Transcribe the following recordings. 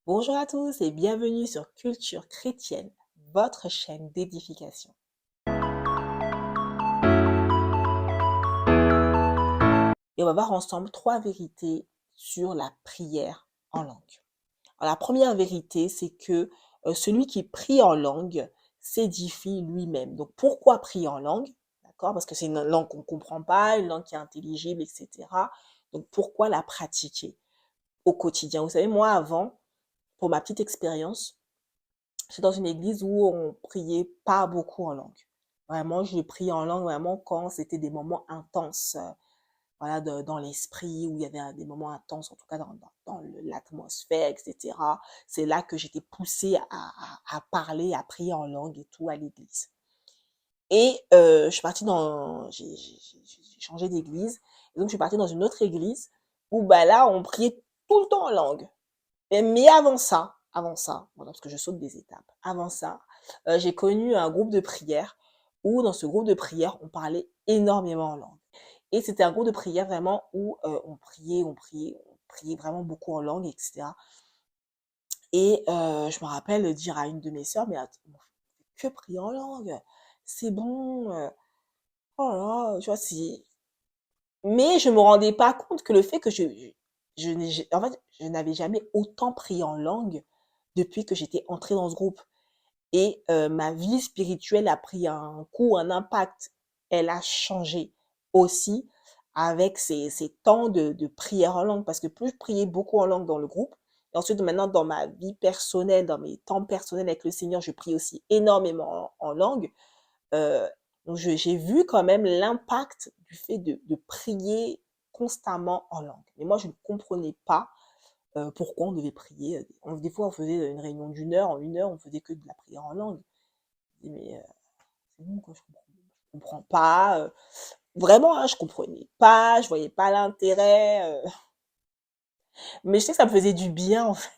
Bonjour à tous et bienvenue sur Culture chrétienne, votre chaîne d'édification. Et on va voir ensemble trois vérités sur la prière en langue. Alors, la première vérité, c'est que celui qui prie en langue s'édifie lui-même. Donc, pourquoi prier en langue? D'accord? Parce que c'est une langue qu'on ne comprend pas, une langue qui est intelligible, etc. Donc, pourquoi la pratiquer au quotidien? Vous savez, moi, avant, pour ma petite expérience, j'étais dans une église où on priait pas beaucoup en langue. Vraiment, je prie en langue vraiment quand c'était des moments intenses, voilà, dans l'esprit, où il y avait des moments intenses, en tout cas dans l'atmosphère, etc. C'est là que j'étais poussée à parler, à prier en langue et tout à l'église. Et je suis partie j'ai changé d'église. Et donc, je suis partie dans une autre église où bah, là, on priait tout le temps en langue. Mais avant ça, voilà, parce que je saute des étapes. Avant ça, j'ai connu un groupe de prière où dans ce groupe de prière, on parlait énormément en langue. Et c'était un groupe de prière vraiment où on priait vraiment beaucoup en langue, etc. Et je me rappelle de dire à une de mes sœurs, mais attends, on fait que prier en langue, c'est bon, oh là là, tu vois, c'est... Mais je me rendais pas compte que le fait que en fait, je n'avais jamais autant prié en langue depuis que j'étais entrée dans ce groupe. Et ma vie spirituelle a pris un coup, un impact. Elle a changé aussi avec ces temps de prière en langue. Parce que plus je priais beaucoup en langue dans le groupe, et ensuite maintenant dans ma vie personnelle, dans mes temps personnels avec le Seigneur, je prie aussi énormément en langue. Euh, donc j'ai vu quand même l'impact du fait de prier constamment en langue. Mais moi, je ne comprenais pas pourquoi on devait prier. Des fois, on faisait une réunion d'une heure, en une heure, on faisait que de la prière en langue. Je dis, mais c'est bon, quoi, je comprends pas. Vraiment, hein, je comprenais pas, je voyais pas l'intérêt. Mais je sais que ça me faisait du bien, en fait.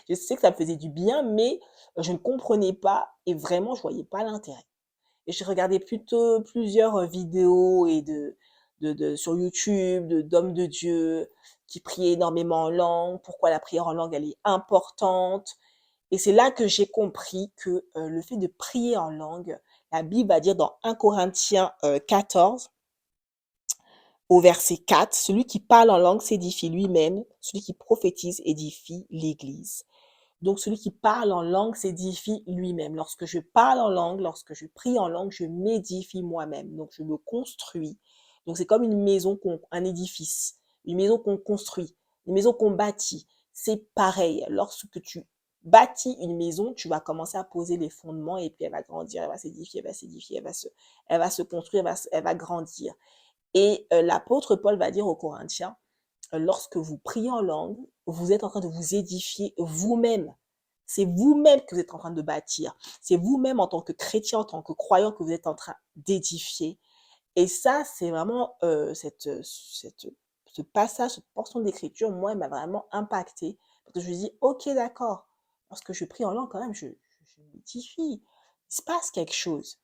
Je sais que ça me faisait du bien, mais je ne comprenais pas et vraiment, je voyais pas l'intérêt. Et je regardais plutôt plusieurs vidéos sur YouTube d'hommes de Dieu qui priaient énormément en langue, pourquoi la prière en langue elle est importante. Et c'est là que j'ai compris que le fait de prier en langue, la Bible va dire dans 1 Corinthiens 14, au verset 4, celui qui parle en langue s'édifie lui-même, celui qui prophétise édifie l'Église. Donc, celui qui parle en langue s'édifie lui-même. Lorsque je parle en langue, lorsque je prie en langue, je m'édifie moi-même. Donc, je me construis. Donc, c'est comme une maison, un édifice, une maison qu'on construit, une maison qu'on bâtit. C'est pareil. Lorsque tu bâtis une maison, tu vas commencer à poser les fondements et puis elle va grandir, elle va s'édifier, elle va s'édifier, elle va se construire, elle va grandir. Et l'apôtre Paul va dire aux Corinthiens, lorsque vous priez en langue, vous êtes en train de vous édifier vous-même. C'est vous-même que vous êtes en train de bâtir. C'est vous-même en tant que chrétien, en tant que croyant que vous êtes en train d'édifier. Et ça, c'est vraiment ce passage, cette portion d'écriture, moi, elle m'a vraiment impacté. Parce que je me dis, ok, d'accord. Lorsque je prie en langue, quand même, je m'édifie. Il se passe quelque chose.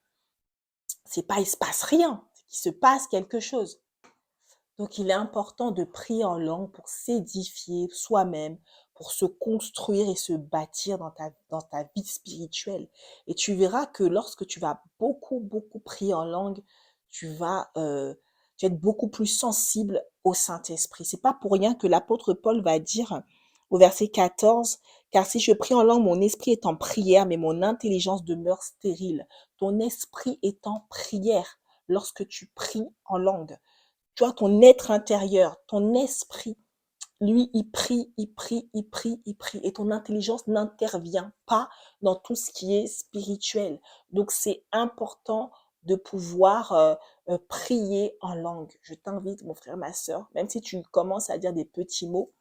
C'est pas, il se passe rien. C'est qu'il se passe quelque chose. Donc, il est important de prier en langue pour s'édifier soi-même, pour se construire et se bâtir dans ta vie spirituelle. Et tu verras que lorsque tu vas beaucoup, beaucoup prier en langue, tu vas être beaucoup plus sensible au Saint-Esprit. C'est pas pour rien que l'apôtre Paul va dire au verset 14, car si je prie en langue, mon esprit est en prière, mais mon intelligence demeure stérile. Ton esprit est en prière lorsque tu pries en langue. Tu vois, ton être intérieur, ton esprit, lui, il prie, il prie, il prie, il prie. Et ton intelligence n'intervient pas dans tout ce qui est spirituel. Donc, c'est important de pouvoir prier en langue. Je t'invite, mon frère, ma soeur, même si tu commences à dire des petits mots,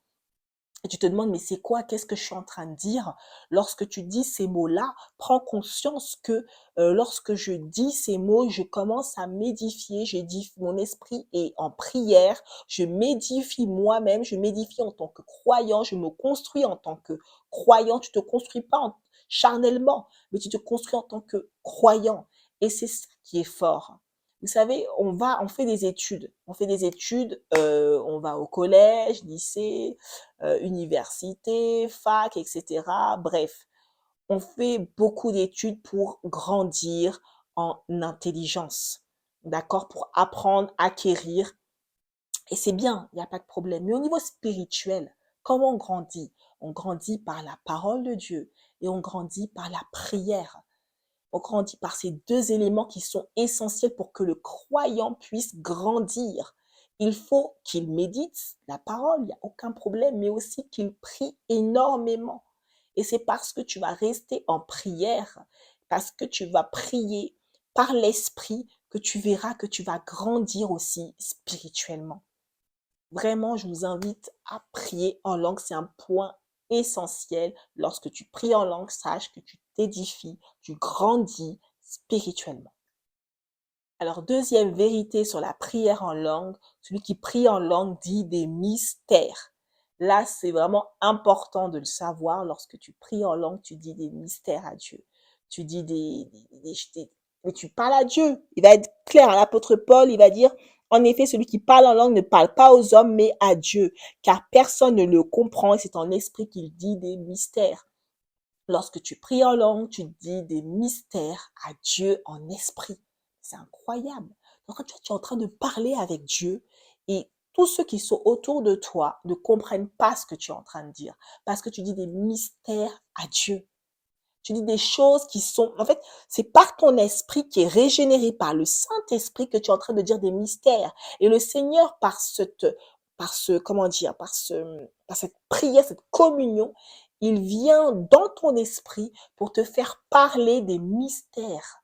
et tu te demandes, mais c'est quoi? Qu'est-ce que je suis en train de dire? Lorsque tu dis ces mots-là, prends conscience que lorsque je dis ces mots, je commence à m'édifier, mon esprit est en prière, je m'édifie moi-même, je m'édifie en tant que croyant, je me construis en tant que croyant. Tu te construis pas charnellement, mais tu te construis en tant que croyant. Et c'est ça qui est fort. Vous savez, on fait des études. On va au collège, lycée, université, fac, etc. Bref, on fait beaucoup d'études pour grandir en intelligence. D'accord? Pour apprendre, acquérir. Et c'est bien, il n'y a pas de problème. Mais au niveau spirituel, comment on grandit? On grandit par la parole de Dieu et on grandit par la prière. On grandit par ces deux éléments qui sont essentiels pour que le croyant puisse grandir. Il faut qu'il médite la parole, il n'y a aucun problème, mais aussi qu'il prie énormément. Et c'est parce que tu vas rester en prière, parce que tu vas prier par l'esprit, que tu verras que tu vas grandir aussi spirituellement. Vraiment, je vous invite à prier en langue. C'est un point essentiel. Lorsque tu pries en langue, sache que tu t'édifies, tu grandis spirituellement. Alors, deuxième vérité sur la prière en langue, celui qui prie en langue dit des mystères. Là, c'est vraiment important de le savoir. Lorsque tu pries en langue, tu dis des mystères à Dieu. Tu dis mais tu parles à Dieu. Il va être clair, hein, l'apôtre Paul, il va dire, en effet, celui qui parle en langue ne parle pas aux hommes, mais à Dieu, car personne ne le comprend et c'est en esprit qu'il dit des mystères. Lorsque tu pries en langue, tu dis des mystères à Dieu en esprit. C'est incroyable. Donc, quand tu es en train de parler avec Dieu et tous ceux qui sont autour de toi ne comprennent pas ce que tu es en train de dire parce que tu dis des mystères à Dieu. Tu dis des choses qui sont, en fait, c'est par ton esprit qui est régénéré par le Saint-Esprit que tu es en train de dire des mystères. Et le Seigneur, comment dire, par cette prière, cette communion, il vient dans ton esprit pour te faire parler des mystères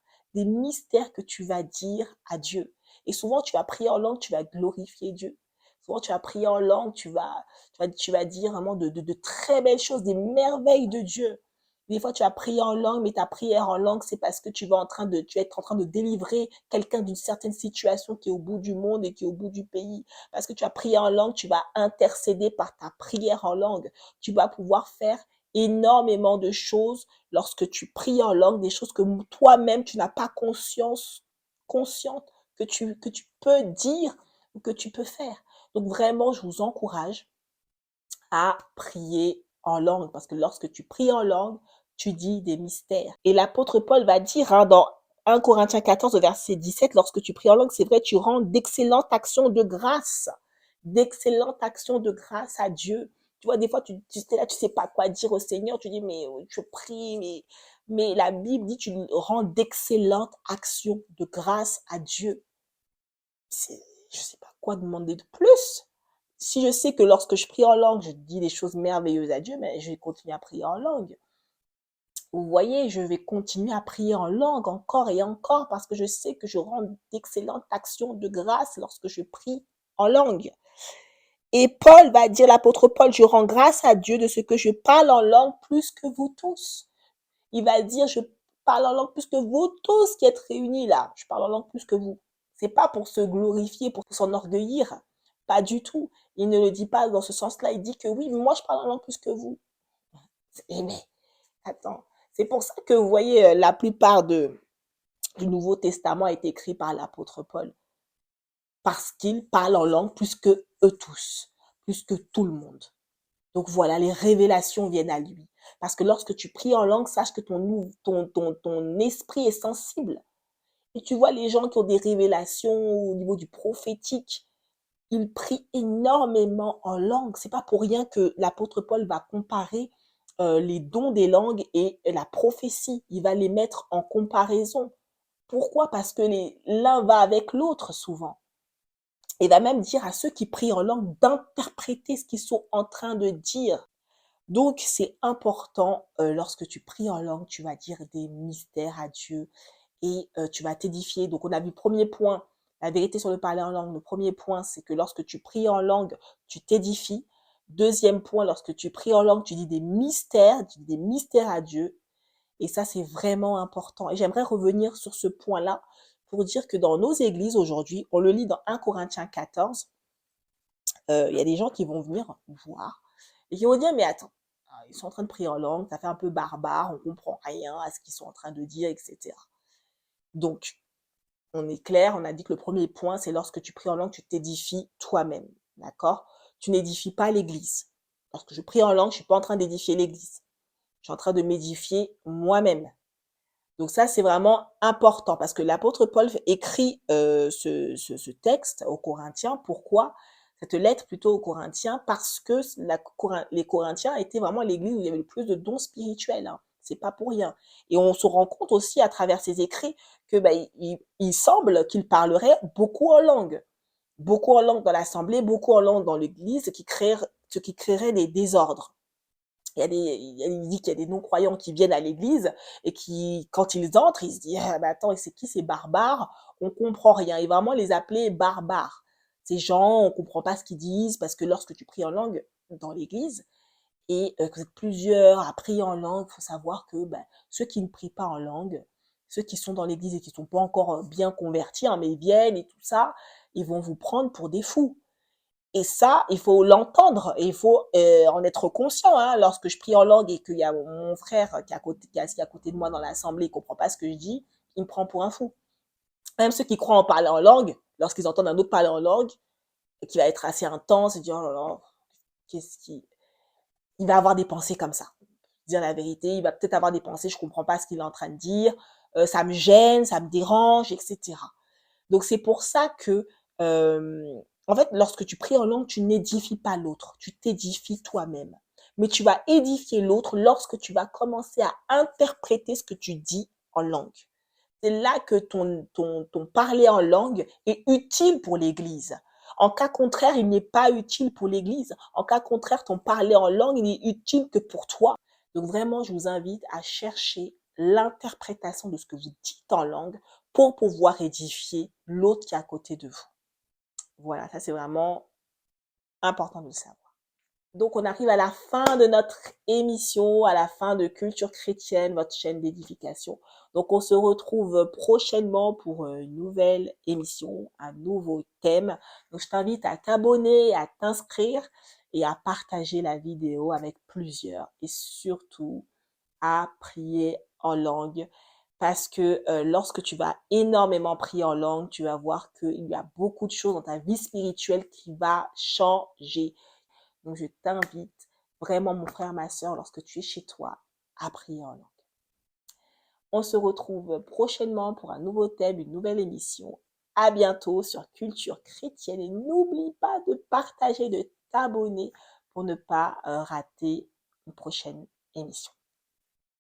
que tu vas dire à Dieu. Et souvent, tu vas prier en langue, tu vas glorifier Dieu. Souvent, tu vas prier en langue, tu vas dire vraiment de très belles choses, des merveilles de Dieu. Des fois, tu as prié en langue, mais ta prière en langue, c'est parce que tu es en train de délivrer quelqu'un d'une certaine situation qui est au bout du monde et qui est au bout du pays. Parce que tu as prié en langue, tu vas intercéder par ta prière en langue. Tu vas pouvoir faire énormément de choses lorsque tu pries en langue, des choses que toi-même, tu n'as pas consciente que tu peux dire ou que tu peux faire. Donc vraiment, je vous encourage à prier en langue, parce que lorsque tu pries en langue, tu dis des mystères. Et l'apôtre Paul va dire dans 1 Corinthiens 14, verset 17, lorsque tu pries en langue, c'est vrai, tu rends d'excellentes actions de grâce à Dieu. Tu vois, des fois, tu es là, tu sais pas quoi dire au Seigneur, tu dis, mais je prie, mais la Bible dit, tu rends d'excellentes actions de grâce à Dieu. Je sais pas quoi demander de plus. Si je sais que lorsque je prie en langue, je dis des choses merveilleuses à Dieu, mais je vais continuer à prier en langue. Vous voyez, je vais continuer à prier en langue encore et encore parce que je sais que je rends d'excellentes actions de grâce lorsque je prie en langue. Et Paul va dire, l'apôtre Paul, je rends grâce à Dieu de ce que je parle en langue plus que vous tous. Il va dire, je parle en langue plus que vous tous qui êtes réunis là. Je parle en langue plus que vous. C'est pas pour se glorifier, pour s'enorgueillir. Pas du tout. Il ne le dit pas dans ce sens-là. Il dit que oui, moi je parle en langue plus que vous. Mais, attends. C'est pour ça que vous voyez, la plupart du Nouveau Testament a été écrit par l'apôtre Paul. Parce qu'il parle en langue plus que eux tous. Plus que tout le monde. Donc voilà, les révélations viennent à lui. Parce que lorsque tu pries en langue, sache que ton esprit est sensible. Et tu vois les gens qui ont des révélations au niveau du prophétique, ils prient énormément en langue. C'est pas pour rien que l'apôtre Paul va comparer les dons des langues et la prophétie. Il va les mettre en comparaison. Pourquoi? Parce que l'un va avec l'autre souvent. Il va même dire à ceux qui prient en langue d'interpréter ce qu'ils sont en train de dire. Donc, c'est important, lorsque tu pries en langue, tu vas dire des mystères à Dieu et tu vas t'édifier. Donc, on a vu premier point, la vérité sur le parler en langue. Le premier point, c'est que lorsque tu pries en langue, tu t'édifies. Deuxième point, lorsque tu pries en langue, tu dis des mystères à Dieu. Et ça, c'est vraiment important. Et j'aimerais revenir sur ce point-là pour dire que dans nos églises aujourd'hui, on le lit dans 1 Corinthiens 14, il y a des gens qui vont venir voir et qui vont dire, mais attends, ils sont en train de prier en langue, ça fait un peu barbare, on comprend rien à ce qu'ils sont en train de dire, etc. Donc, On est clair, on a dit que le premier point, c'est lorsque tu pries en langue, tu t'édifies toi-même. D'accord? Tu n'édifies pas l'Église. Lorsque je prie en langue, je suis pas en train d'édifier l'Église. Je suis en train de m'édifier moi-même. Donc ça, c'est vraiment important parce que l'apôtre Paul écrit ce texte aux Corinthiens. Pourquoi? Cette lettre plutôt aux Corinthiens parce que les Corinthiens étaient vraiment l'église où il y avait le plus de dons spirituels. Hein. C'est pas pour rien. Et on se rend compte aussi à travers ses écrits que il semble qu'il parlerait beaucoup en langue dans l'assemblée, beaucoup en langue dans l'église, ce qui créerait des désordres. Il dit qu'il y a des non-croyants qui viennent à l'église et qui, quand ils entrent, ils se disent ah, attends, c'est qui ces barbares? On comprend rien. Et vraiment les appeler barbares. Ces gens, on comprend pas ce qu'ils disent parce que lorsque tu pries en langue dans l'église et que vous êtes plusieurs à prier en langue, il faut savoir que ceux qui ne prient pas en langue, ceux qui sont dans l'église et qui ne sont pas encore bien convertis, hein, mais ils viennent et tout ça, ils vont vous prendre pour des fous. Et ça, il faut l'entendre et il faut en être conscient. Hein. Lorsque je prie en langue et qu'il y a mon frère qui est assis à côté de moi dans l'assemblée, il ne comprend pas ce que je dis, il me prend pour un fou. Même ceux qui croient en parler en langue, lorsqu'ils entendent un autre parler en langue, et qui va être assez intense, ils disent oh là là, qu'est-ce qui, il va avoir des pensées comme ça. Dire la vérité, il va peut-être avoir des pensées, je comprends pas ce qu'il est en train de dire, ça me gêne, ça me dérange, etc. Donc c'est pour ça que, en fait, lorsque tu pries en langue, tu n'édifies pas l'autre, tu t'édifies toi-même. Mais tu vas édifier l'autre lorsque tu vas commencer à interpréter ce que tu dis en langue. C'est là que ton parler en langue est utile pour l'Église. En cas contraire, il n'est pas utile pour l'Église. En cas contraire, ton parler en langue, il n'est utile que pour toi. Donc vraiment, je vous invite à chercher l'interprétation de ce que vous dites en langue pour pouvoir édifier l'autre qui est à côté de vous. Voilà, ça c'est vraiment important de le savoir. Donc, on arrive à la fin de notre émission, à la fin de Culture chrétienne, votre chaîne d'édification. Donc, on se retrouve prochainement pour une nouvelle émission, un nouveau thème. Donc, je t'invite à t'abonner, à t'inscrire et à partager la vidéo avec plusieurs et surtout à prier en langue parce que lorsque tu vas énormément prier en langue, tu vas voir qu'il y a beaucoup de choses dans ta vie spirituelle qui va changer. Donc, je t'invite vraiment, mon frère, ma soeur, lorsque tu es chez toi, à prier en langue. On se retrouve prochainement pour un nouveau thème, une nouvelle émission. À bientôt sur Culture chrétienne et n'oublie pas de partager, de t'abonner pour ne pas rater une prochaine émission.